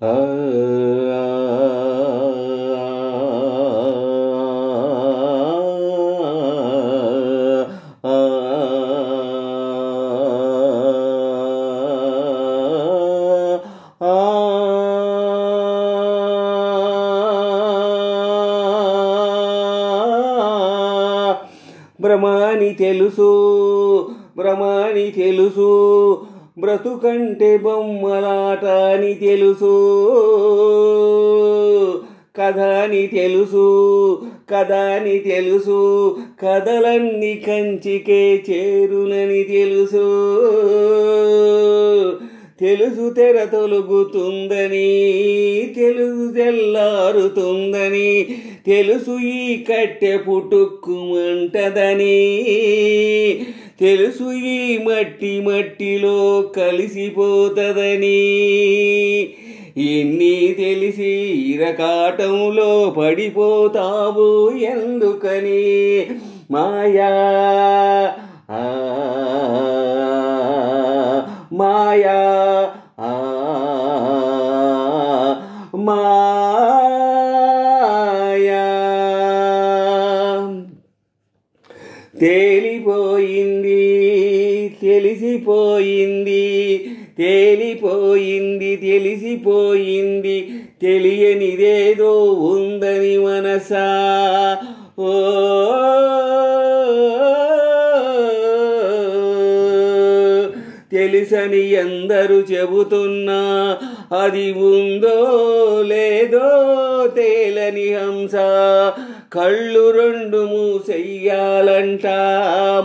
ఆ బ్రహ్మాని తెలుసు బ్రహ్మాని తెలుసు బ్రతుకంటే బొమ్మలాట అని తెలుసు కథ అని తెలుసు కథ అని తెలుసు కథలన్నీ కంచికే చేరునని తెలుసు తెలుసు తెర తొలుగుతుందని తెలుసు తెల్లారుతుందని తెలుసు ఈ కట్టె పుట్టుక్కుమంటదని తెలుసు ఈ మట్టి మట్టిలో కలిసిపోతదని ఎన్ని తెలిసి ఇరకాటంలో పడిపోతావు ఎందుకని మాయా మాయా మాయా తేలిపోయింది తెలిసిపోయింది తేలిపోయింది తెలిసిపోయింది తెలియనిదేదో ఉందని మనసా ఓ తెలుసని అందరూ చెబుతున్నా అది ఉందో లేదో తేలని హంస కళ్ళు రెండు మూసెయ్యాలంట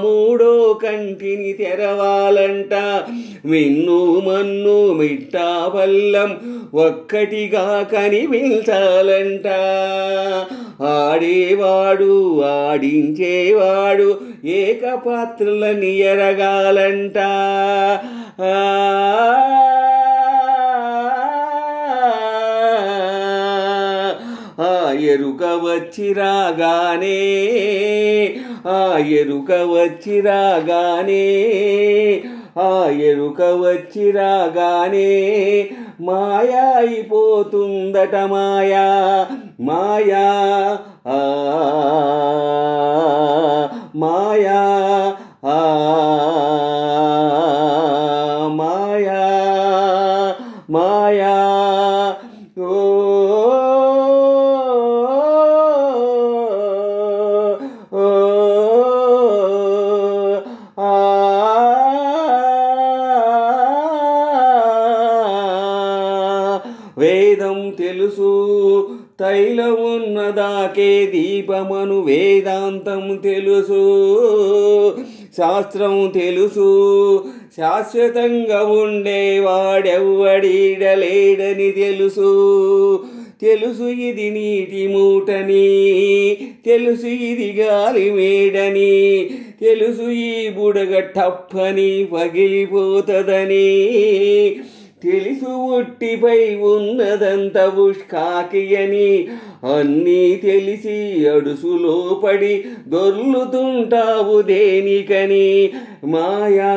మూడో కంటిని తెరవాలంట మిన్ను మన్ను మిట్టా పల్లం ఒక్కటిగా కనిపించాలంట ఆడేవాడు ఆడించేవాడు ఏకపాత్రలని ఎరగాలంట ఎరుక వచ్చి రాగానే ఎరుక వచ్చి రాగానే ఎరుక వచ్చి రాగానే మాయా అయిపోతుందట మాయా మాయా మాయా మాయా మాయా ఓ వేదం తెలుసు తైలమున్నదాకే దీపమను వేదాంతం తెలుసు శాస్త్రం తెలుసు శాశ్వతంగా ఉండేవాడెవ్వడీడలేడని తెలుసు తెలుసు ఇది నీటి మూటని తెలుసు ఇది గాలి మేడని తెలుసు ఈ బుడగ టప్పని పగిలిపోతదని తెలుసు ఒట్టిపై ఉన్నదంత ఉష్కాకి అని అన్నీ తెలిసి అడుసులో పడి దొర్లుతుంటావు దేనికని మాయా